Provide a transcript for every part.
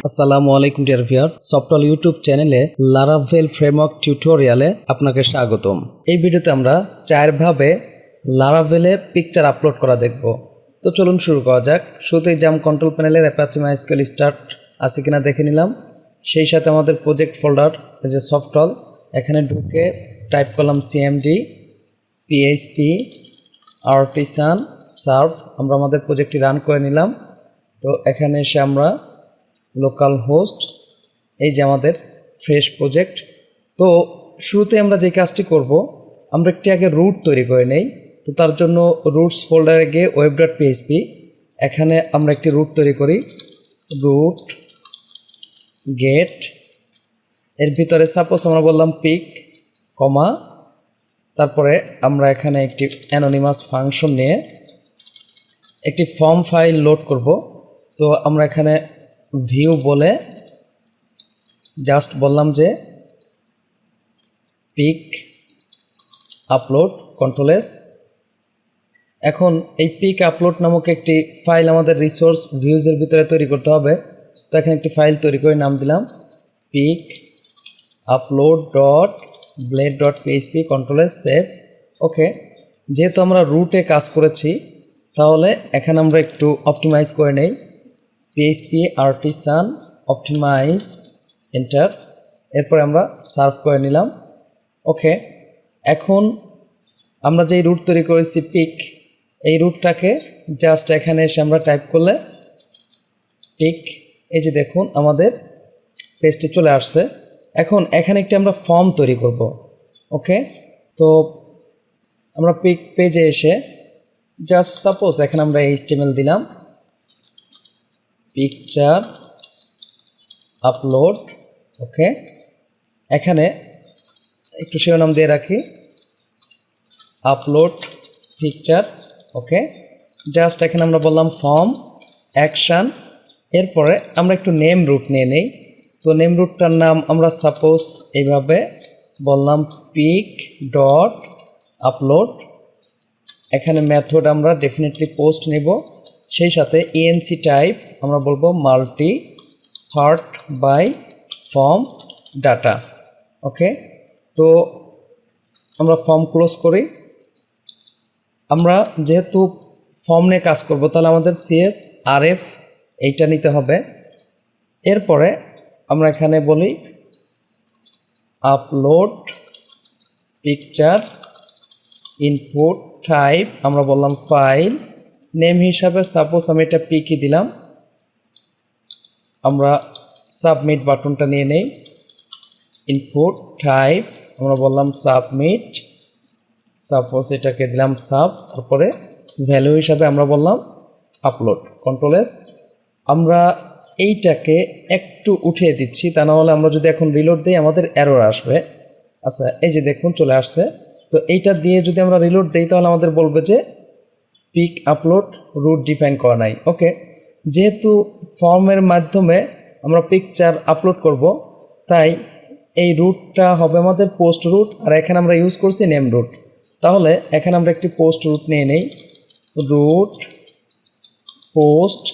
আসসালামু আলাইকুম dear viewer, software YouTube চ্যানেলে লারাভেল ফ্রেমওয়ার্ক টিউটোরিয়ালে আপনাকে স্বাগতম। এই ভিডিওতে আমরা চারভাবে লারাভেলে পিকচার আপলোড করা দেখব। তো চলুন শুরু করা যাক। শুরুতেই জাম কন্ট্রোল প্যানেলের অ্যাপাচি মাইস্কুয়েল স্টার্ট আছে কিনা দেখে নিলাম। সেই সাথে আমাদের প্রজেক্ট ফোল্ডার যে সফটওয়্যার, এখানে ঢুকে টাইপ করলাম সিএমডি পিএইচপি আর্টিসান সার্ভ। আমরা আমাদের প্রজেক্টটি রান করে নিলাম। তো এখানে এসে আমরা লোকাল হোস্ট, এই যে আমাদের ফ্রেশ প্রজেক্ট। তো শুরুতে আমরা যে কাজটি করব, আমরা একটি আগে রুট তৈরি করে নেই। তো তার জন্য রুটস ফোল্ডারে গিয়ে web.php, এখানে আমরা একটি রুট তৈরি করি, রুট গেট। এর ভিতরে সাপোজ আমরা বললাম পিক কমা, তারপরে আমরা এখানে একটি অ্যানোনিমাস ফাংশন নিয়ে একটি ফর্ম ফাইল লোড করব। তো আমরা এখানে ভিউ বলে জাস্ট বললাম যে পিক আপলোড কন্ট্রোল এস। এখন এই পিক আপলোড নামক একটি ফাইল আমাদের রিসোর্স ভিউজের ভিতরে তৈরি করতে হবে। তো এখানে একটি ফাইল তৈরি করে নাম দিলাম pic upload dot blade dot PHP control S save. Okay, যেহেতু আমরা রুটে কাজ করেছি, তাহলে এখানে আমরা একটু অপটিমাইজ করে নেই। পিএইচপি আর্টিসান অপটিমাইজ এন্টার, এরপরে আমরা সার্ভ করে নিলাম। ওকে, এখন আমরা যেই রুট তৈরি করেছি পিক, এই রুটটাকে জাস্ট এখানে এসে আমরা টাইপ করলে পিক, এই যে দেখুন আমাদের পেজটি চলে আসছে। এখন এখানে একটি আমরা ফর্ম তৈরি করব। ওকে, তো আমরা পিক পেজে এসে জাস্ট সাপোজ এখানে আমরা HTML দিলাম, পিকচার আপলোড। ওকে, এখানে একটু শিরোনাম দিয়ে রাখি আপলোড পিকচার। ওকে, জাস্ট এখানে আমরা বললাম ফর্ম অ্যাকশান। এরপরে আমরা একটু নেম রুট নিয়ে নেই। তো নেম রুটটার নাম আমরা সাপোজ এইভাবে বললাম পিক ডট আপলোড। এখানে মেথড আমরা ডেফিনেটলি পোস্ট নেব, সেই সাথে ইএনসি টাইপ আমরা বলবো multipart by form data. Okay, তো আমরা ফর্ম ক্লোজ করি। আমরা যেহেতু ফর্ম নিয়ে কাজ করব, তাহলে আমাদের CSRF এইটা নিতে হবে। এরপরে আমরা এখানে বলি আপলোড পিকচার, ইনপুট টাইপ আমরা বললাম ফাইল, নেম হিসাবে সাপোজ আমি এটা পিকই দিলাম। আমরা সাবমিট বাটনটা নিয়ে নেই, ইনপুট টাইপ আমরা বললাম সাবমিট, সাপোজ এটাকে দিলাম সাব। তারপরে ভ্যালু হিসাবে আমরা বললাম আপলোড কন্ট্রোল এস। আমরা এইটাকে একটু উঠিয়ে দিচ্ছি, তা না হলে আমরা যদি এখন রিলোড দিই আমাদের এরর আসবে। আচ্ছা, এই যে দেখুন চলে আসছে। তো এইটা দিয়ে যদি আমরা রিলোড দিই, তাহলে আমাদের বলবে যে পিক আপলোড রুট ডিফাইন করা নাই। ওকে, যেহেতু ফর্মের মাধ্যমে আমরা পিকচার আপলোড করব, তাই এই রুটটা হবে আমাদের পোস্ট রুট, আর এখানে আমরা ইউজ করছি নেম রুট। তাহলে এখানে আমরা একটি পোস্ট রুট নিয়ে নেই, রুট পোস্ট।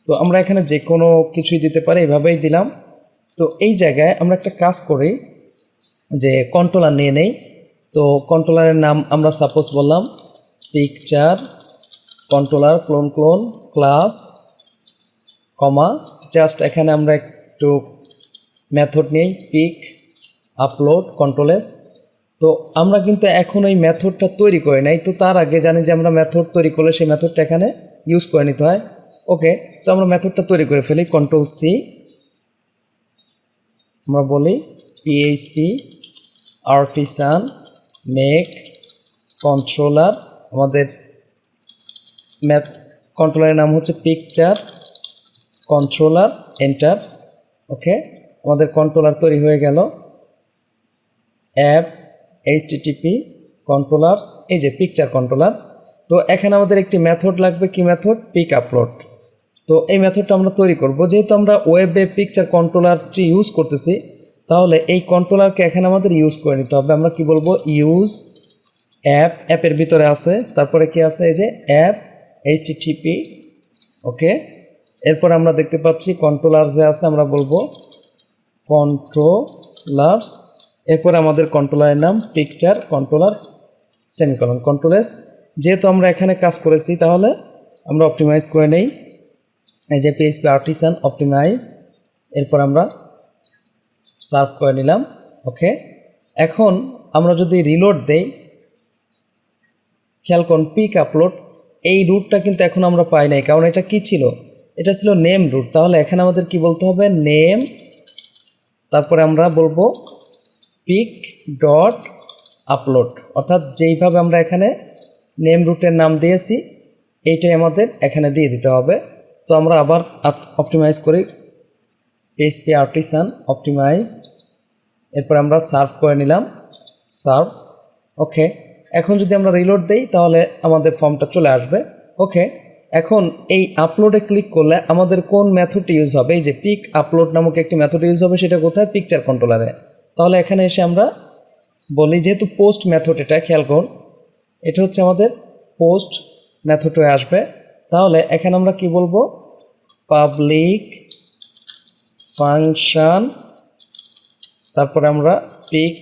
তো আমরা এখানে যে কোনো কিছুই দিতে পারি, এভাবেই দিলাম। তো এই জায়গায় আমরা একটা কাজ করি যে কন্ট্রোলার নিয়ে নেই। তো কন্ট্রোলারের নাম আমরা সাপোজ বললাম picture controller colon colon class comma, just এখানে আমরা একটু মেথড নেই পিক আপলোড কন্ট্রোল এস। তো আমরা কিন্তু এখন ওই মেথডটা তৈরি করে নাই। তো তার আগে জানি যে আমরা মেথড তৈরি করলে সেই মেথডটা এখানে ইউজ করে নিতে হয়। ওকে, তো আমরা মেথডটা তৈরি করে ফেলি, কন্ট্রোল সি। আমরা বলি পিএইচপি আর্টিসান মেক কন্ট্রোলার, আমাদের কন্ট্রোলারের নাম হচ্ছে পিকচার কন্ট্রোলার এন্টার। ওকে, আমাদের কন্ট্রোলার তৈরি হয়ে গেল। অ্যাপ HTTP কন্ট্রোলার্স, এই যে পিকচার কন্ট্রোলার। তো এখানে আমাদের একটি মেথড লাগবে, কি মেথড? Pick upload. তো এই মেথডটা আমরা তৈরি করব। যেহেতু আমরা ওয়েবে পিকচার কন্ট্রোলারটি ইউজ করতেছি, তাহলে এই কন্ট্রোলারকে এখানে আমাদের ইউজ করে নিতে হবে। আমরা কি বলবো? ইউজ অ্যাপের ভিতরে আছে, তারপরে কি আছে? এই যে অ্যাপ HTTP। ওকে, এরপর আমরা দেখতে পাচ্ছি কন্ট্রোলার যে আছে আমরা বলবো কন্ট্রোলার্স। এরপর আমাদের কন্ট্রোলারের নাম picture controller semicolon control S. যেহেতু আমরা এখানে কাজ করেছি তাহলে আমরা অপটিমাইজ করে নেই, এই যে পিএইচপি আর্টিসান অপটিমাইজ। এরপর আমরা সার্ভ করে নিলাম। ওকে, এখন আমরা যদি রিলোড দেই, খেয়াল করুন পিক আপলোড এই রুটটা কিন্তু এখন আমরা পাই নাই, কারণ এটা কি ছিল, এটা ছিল নেম রুট। তাহলে এখানে আমাদের কি বলতে হবে, নেম, তারপরে আমরা বলবো পিক ডট আপলোড, অর্থাৎ যেইভাবে আমরা এখানে নেম রুটের নাম দিয়েছি এইটাই আমাদের এখানে দিয়ে দিতে হবে। তো আমরা আবার অপটিমাইজ করি, পিএইচপি আর্টিসান অপটিমাইজ। এরপর আমরা সার্ভ করে নিলাম, সার্ভ। ওকে, এখন যদি আমরা রিলোড দেই তাহলে আমাদের ফর্মটা চলে আসবে। ওকে, এখন এই আপলোডে ক্লিক করলে আমাদের কোন মেথডটি ইউজ হবে, এই যে পিক আপলোড নামক একটি মেথড ইউজ হবে, সেটা কোথায়, পিকচার কন্ট্রোলারে। তাহলে এখানে এসে আমরা বলি, যেহেতু পোস্ট মেথড, এটা খেয়াল করুন, এটা হচ্ছে আমাদের পোস্ট মেথড হয়ে আসবে। তাহলে এখানে আমরা কি বলবো, পাবলিক ফাংশন, তারপরে আমরা পিক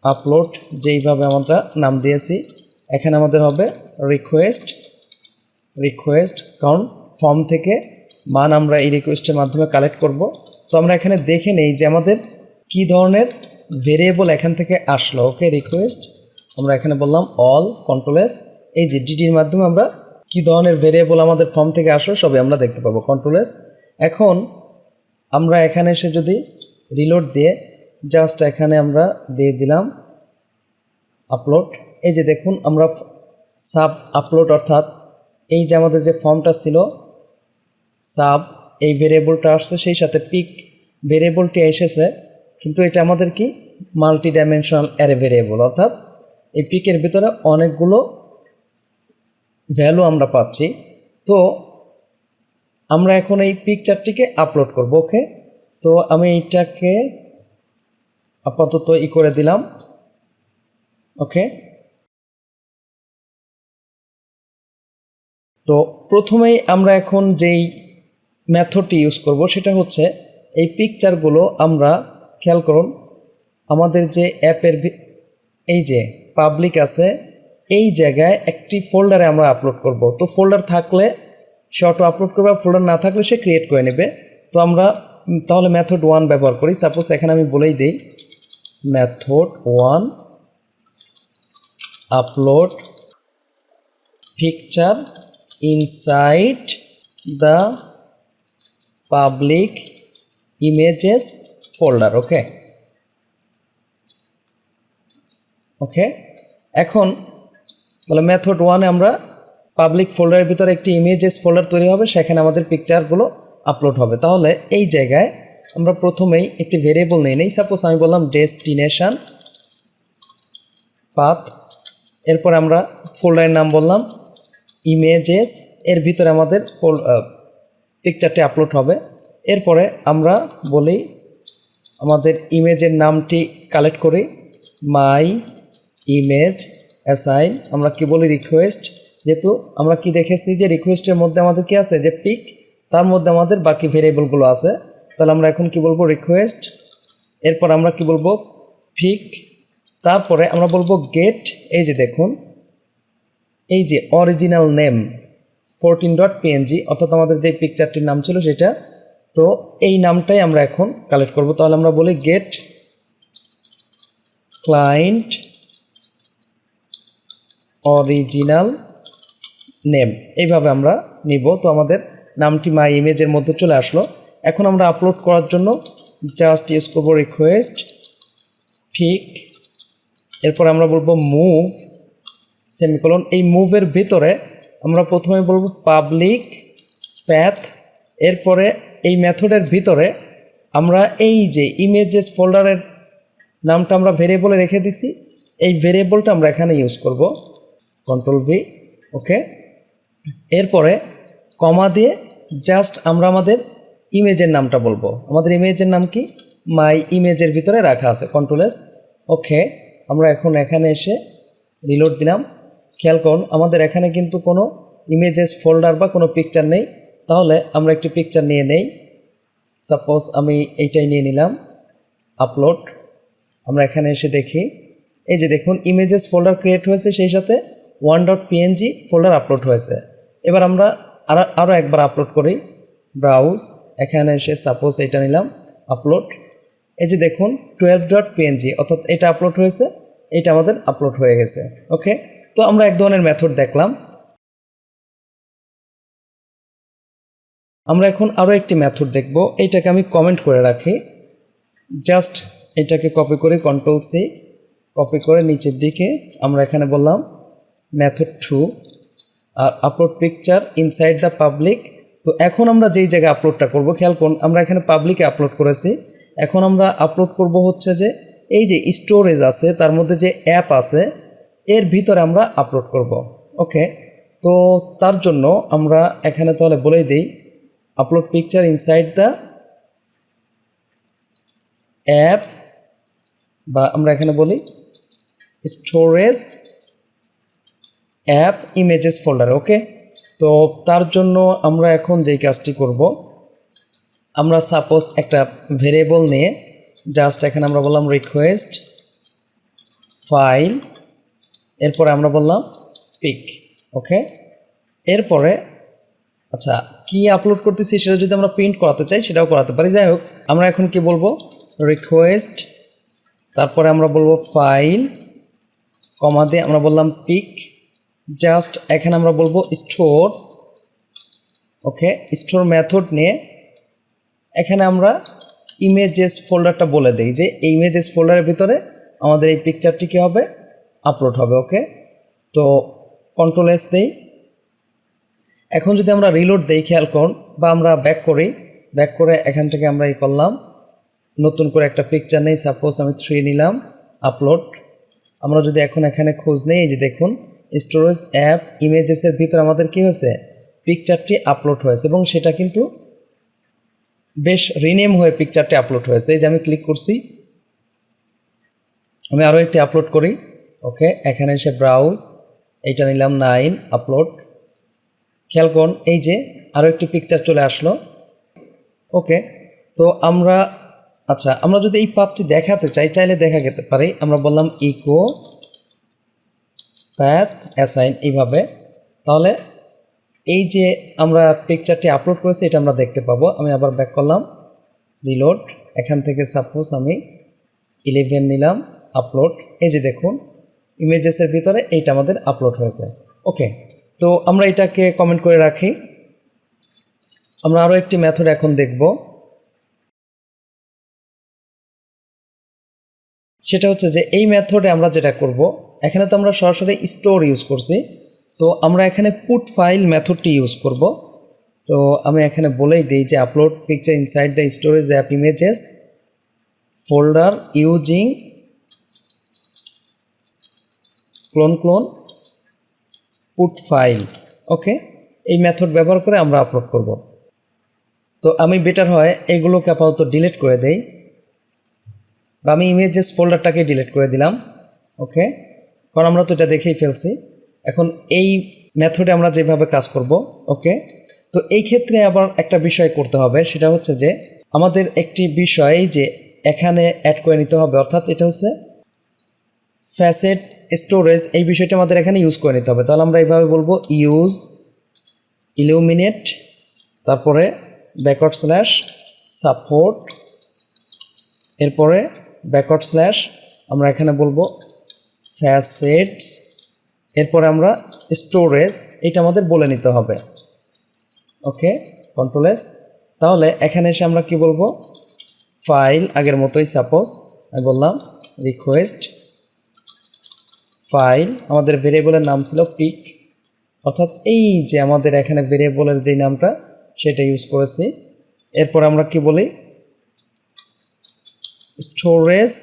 আপলোড যেইভাবে আমরা নাম দিয়েছি, এখানে আমাদের হবে রিকোয়েস্ট, কারণ ফর্ম থেকে মান আমরা এই রিকোয়েস্টের মাধ্যমে কালেক্ট করব। তো আমরা এখানে দেখে নেই যে আমাদের কি ধরনের ভেরিয়েবল এখান থেকে আসলো। ওকে, রিকোয়েস্ট আমরা এখানে বললাম অল কন্ট্রোল এস, এই যে ডিডির মাধ্যমে আমরা কি ধরনের ভেরিয়েবল আমাদের ফর্ম থেকে আসলো সবই আমরা দেখতে পাবো, কন্ট্রোল এস। এখন আমরা এখানে এসে যদি রিলোড দিয়ে জাস্ট এখানে আমরা দিয়ে দিলাম আপলোড, এই যে দেখুন আমরা সাব আপলোড, অর্থাৎ এই যে আমাদের যে ফর্মটা ছিল সাব, এই ভেরিয়েবলটা আসছে, সেই সাথে পিক ভেরিয়েবলটি এসেছে, কিন্তু এটা আমাদের কি মাল্টি ডাইমেনশনাল অ্যারে ভেরিয়েবল, অর্থাৎ এই পিকের ভিতরে অনেকগুলো ভ্যালু আমরা পাচ্ছি। তো আমরা এখন এই পিকচারটিকে আপলোড করব। ওকে, তো আমি এইটাকে আপাতত করে দিলাম। ওকে, তো প্রথমেই আমরা এখন যেই মেথডটি ইউজ করব সেটা হচ্ছে এই পিকচারগুলো আমরা, খেয়াল করুন আমাদের যে অ্যাপের এই যে পাবলিক আছে, এই জায়গায় একটি ফোল্ডারে আমরা আপলোড করব। তো ফোল্ডার থাকলে সে অটো আপলোড করবে, ফোল্ডার না থাকলে সে ক্রিয়েট করে নেবে। তো আমরা তাহলে মেথড 1 ব্যবহার করি। সাপোজ এখানে আমি বলেই দিই method 1 upload picture inside the public images folder. Okay, এখন তাহলে মেথড 1-এ আমরা পাবলিক ফোল্ডারের ভিতরে একটি ইমেজেস ফোল্ডার তৈরি হবে, সেখানে আমাদের পিকচারগুলো আপলোড হবে। তাহলে এই জায়গায় আমরা প্রথমেই একটি ভেরিয়েবল নিয়ে নেই। সাপোজ আমি বললাম ডেস্টিনেশন পাথ, এরপর আমরা ফোল্ডারের নাম বললাম ইমেজেস, এর ভিতরে আমাদের পিকচারটি আপলোড হবে। এরপরে আমরা বলি আমাদের ইমেজের নামটি কালেক্ট করি, মাই ইমেজ অ্যাসাইন, আমরা কি বলি রিকোয়েস্ট, যেহেতু আমরা কি দেখেছি যে রিকোয়েস্টের মধ্যে আমাদের কি আছে, যে পিক, তার মধ্যে আমাদের বাকি ভেরিয়েবলগুলো আছে। তাহলে আমরা এখন কি বলবো, রিকোয়েস্ট, এরপর আমরা কি বলবো পিক, তারপরে আমরা বলবো গেট, এই যে দেখুন এই যে অরিজিনাল নেম 14.png, অর্থাৎ আমাদের যে পিকচারটির নাম ছিল সেটা। তো এই নামটাই আমরা এখন কালেক্ট করব। তাহলে আমরা বলি গেট ক্লায়েন্ট অরিজিনাল নেম, এইভাবে আমরা নিব। তো আমাদের নামটি মাই ইমেজের মধ্যে চলে আসলো। এখন আমরা আপলোড করার জন্য জাস্ট ইউজ করবো রিকোয়েস্ট পিক, এরপর আমরা বলবো মুভ সেমিকোলন। এই মুভের ভিতরে আমরা প্রথমে বলবো পাবলিক প্যাথ, এরপরে এই মেথডের ভিতরে আমরা এই যে ইমেজেস ফোল্ডারের নামটা আমরা ভেরিয়েবলে রেখে দিছি, এই ভেরিয়েবলটা আমরা এখানে ইউজ করব, কন্ট্রোল ভি। ওকে, এরপরে কমা দিয়ে জাস্ট আমরা আমাদের ইমেজের নামটা বলবো। আমাদের ইমেজের নাম কি, মাই ইমেজের ভিতরে রাখা আছে, কন্ট্রোল এস। ওকে, আমরা এখন এখানে এসে রিলোড দিলাম। খেয়াল করুন আমাদের এখানে কিন্তু কোনো ইমেজেস ফোল্ডার বা কোনো পিকচার নেই। তাহলে আমরা একটি পিকচার নিয়ে নেই, সাপোজ আমি এইটাই নিয়ে নিলাম, আপলোড। আমরা এখানে এসে দেখি, এই যে দেখুন ইমেজেস ফোল্ডার ক্রিয়েট হয়েছে, সেই সাথে 1.png ফোল্ডার আপলোড হয়েছে। এবার আমরা আরও একবার আপলোড করি, ব্রাউজ, এখানে এসে সাপোজ এটা নিলাম, আপলোড। এই যে দেখুন 12.png, অর্থাৎ এটা আপলোড হয়েছে, এটা আমাদের আপলোড হয়ে গেছে। ওকে, তো আমরা এক ধরনের মেথড দেখলাম। আমরা এখন আরও একটি মেথড দেখব, এইটাকে আমি কমেন্ট করে রাখি। জাস্ট এটাকে কপি করে Ctrl+C, কপি করে নিচের দিকে আমরা এখানে বললাম মেথড 2, আর upload picture inside the public. তো এখন আমরা যেই জায়গায় আপলোডটা করব, খেয়াল করুন আমরা এখানে পাবলিকে আপলোড করেছি, এখন আমরা আপলোড করব হচ্ছে যে এই যে স্টোরেজ আছে তার মধ্যে যে অ্যাপ আছে এর ভিতরে আমরা আপলোড করব। ওকে, তো তার জন্য আমরা এখানে তাহলে বলেই দিই, upload picture inside the app, বা আমরা এখানে বলি স্টোরেজ অ্যাপ ইমেজেস ফোল্ডার। ওকে, তো তার জন্য আমরা এখন যেই কাজটি করব, আমরা সাপোজ একটা ভেরিয়েবল নিয়ে জাস্ট এখানে আমরা বললাম রিকোয়েস্ট ফাইল, এরপরে আমরা বললাম পিক। ওকে, এরপরে আচ্ছা কি আপলোড করতেছি সেটা যদি আমরা প্রিন্ট করাতে চাই সেটাও করাতে পারি। যাই হোক, আমরা এখন কি বলবো, রিকোয়েস্ট, তারপরে আমরা বলবো ফাইল, কমা দিয়ে আমরা বললাম পিক, জাস্ট এখানে আমরা বলবো স্টোর। ওকে, স্টোর মেথড নিয়ে এখানে আমরা ইমেজেস ফোল্ডারটা বলে দিই যে এই ইমেজেস ফোল্ডারের ভিতরে আমাদের এই পিকচারটি কী হবে, আপলোড হবে। ওকে, তো Ctrl+S দেই। এখন যদি আমরা রিলোড দেই, খেয়াল করুন, বা আমরা ব্যাক করি, ব্যাক করে এখান থেকে আমরা এই করলাম, নতুন করে একটা পিকচার নেই, সাপোজ আমি 3 নিলাম, আপলোড। আমরা যদি এখন এখানে খোঁজ নেই, এই যে দেখুন স্টোরেজ অ্যাপ ইমেজেসের ভিতরে আমাদের কি হয়েছে, পিকচারটি আপলোড হয়েছে, এবং সেটা কিন্তু বেশ রিনেম হয়ে পিকচারটি আপলোড হয়েছে। এই যে আমি ক্লিক করছি, আমি আরও একটি আপলোড করি। ওকে, এখানে এসে ব্রাউজ, এইটা নিলাম 9, আপলোড। খেয়াল করুন এই যে আরও একটি পিকচার চলে আসলো। ওকে, তো আমরা আচ্ছা আমরা যদি এই পাথটি দেখাতে চাই, চাইলে দেখা যেতে পারে, আমরা বললাম ইকো প্যাথ অ্যাসাইন, এইভাবে। তাহলে এই যে আমরা পিকচারটি আপলোড করেছি এটা আমরা দেখতে পাবো। আমি আবার ব্যাক করলাম, রিলোড, এখান থেকে সাপোজ আমি 11 নিলাম, আপলোড। এই যে দেখুন ইমেজেসের ভিতরে এইটা আমাদের আপলোড হয়েছে। ওকে, তো আমরা এটাকে কমেন্ট করে রাখি। আমরা আরও একটি মেথড এখন দেখব, সেটা হচ্ছে যে এই মেথডে আমরা যেটা করব, এখানে তো আমরা সরাসরি স্টোর ইউজ করছি, তো আমরা এখানে পুট ফাইল মেথডটি ইউজ করব। তো আমি এখানে বলেই দিই যে upload picture inside the storage app images folder using colon put file. Okay, এই মেথড ব্যবহার করে আমরা আপলোড করব। তো আমি বেটার হয় এইগুলোকে আপাতত ডিলিট করে দেই, বা আমি ইমেজেস ফোল্ডারটাকে ডিলিট করে দিলাম। ওকে, কারণ আমরা তো এটা দেখেই ফেলছি। এখন এই মেথডে আমরা যেভাবে কাজ করব। ওকে, তো এই ক্ষেত্রে আবার একটা বিষয় করতে হবে, সেটা হচ্ছে যে আমাদের একটি বিষয় যে এখানে অ্যাড করে নিতে হবে, অর্থাৎ এটা হচ্ছে ফ্যাসেট স্টোরেজ, এই বিষয়টা আমাদের এখানে ইউজ করে নিতে হবে। তাহলে আমরা এইভাবে বলবো ইউজ ইলুমিনেট, তারপরে ব্যাকওয়ার্ড স্ল্যাশ সাপোর্ট, এরপরে ব্যাকওয়ার্ড স্ল্যাশ আমরা এখানে বলবো ফ্যাসেটস, এরপরে আমরা স্টোরেজ, এটা আমাদের বলে নিতে হবে। ওকে, Ctrl+S। তাহলে এখানে এসে আমরা কি বলবো, ফাইল, আগের মতোই সাপোজ আমি বললাম রিকোয়েস্ট ফাইল, আমাদের ভেরিয়েবলের নাম ছিল পিক, অর্থাৎ এই যে আমাদের এখানে ভেরিয়েবলের যেই নামটা সেটা ইউজ করেছি। এরপর আমরা কি বলি, স্টোরেজ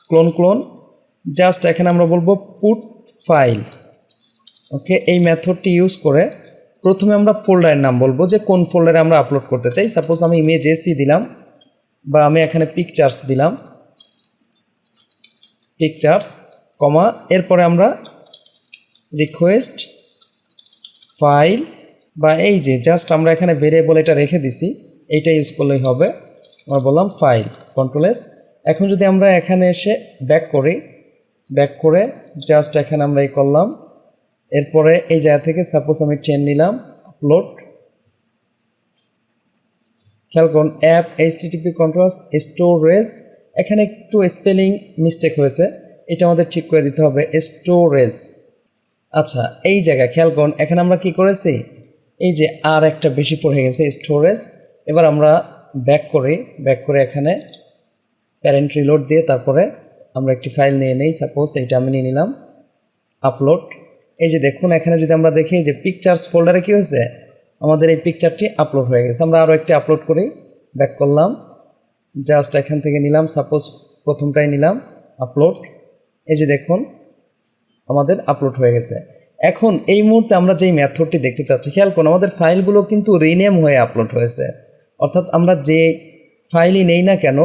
ক্লোন, জাস্ট এখানে আমরা বলবো পুট ফাইল। ওকে, এই মেথডটি ইউজ করে প্রথমে আমরা ফোল্ডারের নাম বলবো যে কোন ফোল্ডারে আমরা আপলোড করতে চাই। সাপোজ আমি ইমেজেসই দিলাম, বা আমি এখানে পিকচার্স দিলাম, পিকচার্স, কমা, এরপরে আমরা রিকোয়েস্ট ফাইল, বা এই যে জাস্ট আমরা এখানে ভেরিয়েবল এটা রেখে দিছি, এইটা ইউজ করলেই হবে। আমরা বললাম ফাইল, কন্ট্রোল এস। এখন যদি আমরা এখানে এসে ব্যাক করি, ব্যাক করে জাস্ট এখানে আমরা এই করলাম, এরপরে এই জায়গা থেকে সাপোজ আমি চেন নিলাম, আপলোড। খেয়াল করুন অ্যাপ এইচটিটিপি কন্ট্রোলস স্টোরেজ, এখানে একটু স্পেলিং মিস্টেক হয়েছে, এটা আমাদের ঠিক করে দিতে হবে, স্টোরেজ। আচ্ছা এই জায়গায় খেয়াল করুন এখানে আমরা কি করেছি, এই যে আর একটা বেশি পড়ে গেছে স্টোরেজ। এবার আমরা ব্যাক করে এখানে প্যারেন্ট রিলোড দিয়ে তারপরে আমরা একটি ফাইল নিয়ে নেই, সাপোজ এইটা আমি নিয়ে নিলাম, আপলোড। এই যে দেখুন এখানে যদি আমরা দেখি যে পিকচার্স ফোল্ডারে কী হয়েছে, আমাদের এই পিকচারটি আপলোড হয়ে গেছে। আমরা আরও একটি আপলোড করি, ব্যাক করলাম, জাস্ট এখান থেকে নিলাম, সাপোজ প্রথমটাই নিলাম, আপলোড। এই যে দেখুন আমাদের আপলোড হয়ে গেছে। এখন এই মুহূর্তে আমরা যেই মেথডটি দেখতে চাচ্ছি, খেয়াল করুন আমাদের ফাইলগুলো কিন্তু রিনেম হয়ে আপলোড হয়েছে, অর্থাৎ আমরা যে ফাইলই নেই না কেন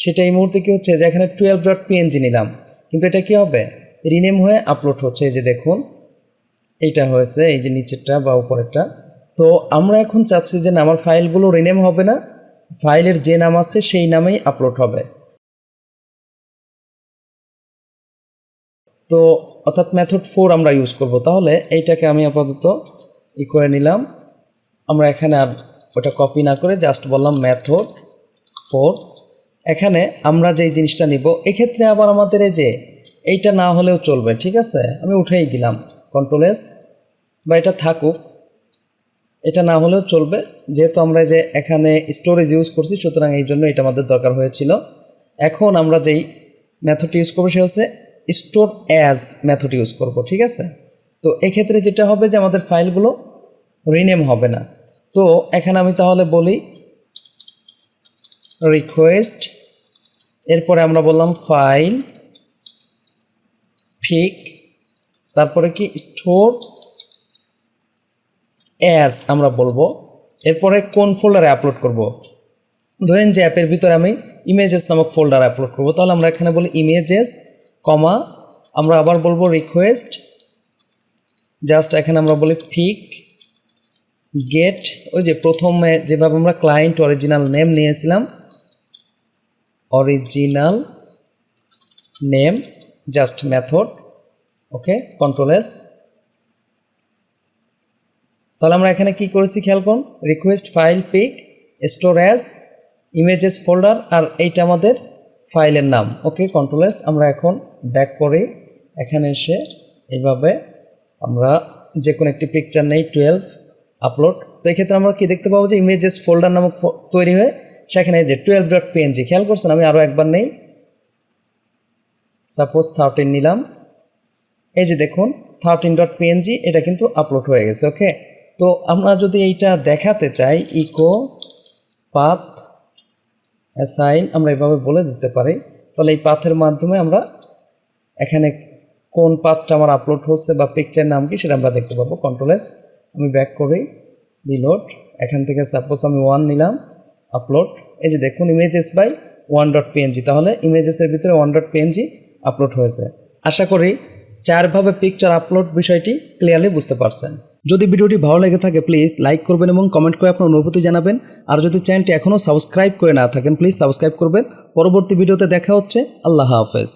সেটা এই মুহূর্তে কী হচ্ছে, যে এখানে 12.png নিলাম, কিন্তু এটা কী হবে, রিনেম হয়ে আপলোড হচ্ছে। এই যে দেখুন এইটা হয়েছে, এই যে নিচেরটা বা উপরেরটা। তো আমরা এখন চাচ্ছি যে না, আমার ফাইলগুলো রিনেম হবে না, ফাইলের যে নাম আছে সেই নামেই আপলোড হবে। তো অর্থাৎ মেথড 4 আমরা ইউজ করব। তাহলে এইটাকে আমি আপাতত করে নিলাম, আমরা এখানে আর ওটা কপি না করে জাস্ট বললাম মেথড 4। এখানে আমরা যেই জিনিসটা নিব, এক্ষেত্রে আবার আমাদের এই যে এইটা না হলেও চলবে, ঠিক আছে, আমি উঠেই দিলাম কন্ট্রোল এস, বা এটা থাকুক, এটা না হলেও চলবে, যেহেতু আমরা যে এখানে স্টোরেজ ইউজ করছি সুতরাং এই জন্য এটা আমাদের দরকার হয়েছিল। এখন আমরা যেই মেথডটি ইউজ করবো সে হচ্ছে স্টোর অ্যাজ মেথড ইউজ করব, ঠিক আছে। তো এক্ষেত্রে যেটা হবে যে আমাদের ফাইলগুলো রিনেম হবে না। তো এখানে আমি তাহলে বলি রিকোয়েস্ট, এরপরে আমরা বললাম ফাইল পিক, তারপরে কি স্টোর অ্যাজ আমরা বলবো, এরপরে কোন ফোল্ডারে আপলোড করব, ধরেন যে অ্যাপের ভিতরে আমি ইমেজেস নামক ফোল্ডারে আপলোড করব, তাহলে আমরা এখানে বলি ইমেজেস, কমা আমরা আবার বলবো রিকোয়েস্ট, জাস্ট এখানে আমরা বলি পিক গেট, ওই যে প্রথমে যেভাবে আমরা ক্লায়েন্ট অরিজিনাল নেম নিয়েছিলাম, original name, just method, okay, control S. তাহলে আমরা এখানে কি করেছি খেয়াল করুন, request file pic store as images folder, আর এইটা আমাদের ফাইলের নাম, ওকে, কন্ট্রোল এস। আমরা এখন ব্যাক করি, এখানে এসে এইভাবে আমরা যে কোনো একটি পিকচার নেই 12 আপলোড। তো এক্ষেত্রে আমরা কি দেখতে পাবো যে ইমেজেস ফোল্ডার নামক তৈরি হয়ে সেখানে যে 12.png, খেয়াল করছেন আমি আরও একবার নেই, সাপোজ 13 নিলাম, এই যে দেখুন 13.png, এটা কিন্তু আপলোড হয়ে গেছে, ওকে। তো আমরা যদি এইটা দেখাতে চাই ইকো পাথ অ্যাসাইন, আমরা এভাবে বলে দিতে পারি, তাহলে এই পাথের মাধ্যমে আমরা এখানে কোন পাথটা আমার আপলোড হচ্ছে বা পিকচার নাম কি সেটা আমরা দেখতে পাবো। কন্ট্রোল এস, আমি ব্যাক করি, রিলোড, এখান থেকে সাপোজ আমি 1 নিলাম, আপলোড। এই যে দেখুন ইমেজেস বাই 1.png, তাহলে ইমেজেসের ভিতরে 1.png আপলোড হয়েছে। আশা করি 4ভাবে পিকচার আপলোড বিষয়টি ক্লিয়ারলি বুঝতে পারছেন। যদি ভিডিওটি ভালো লেগে থাকে প্লিজ লাইক করবেন এবং কমেন্ট করে আপনার অনুভূতি জানাবেন। আর যদি চ্যানেলটি এখনও সাবস্ক্রাইব করে না থাকেন প্লিজ সাবস্ক্রাইব করবেন। পরবর্তী ভিডিওতে দেখা হচ্ছে। আল্লাহ হাফেজ।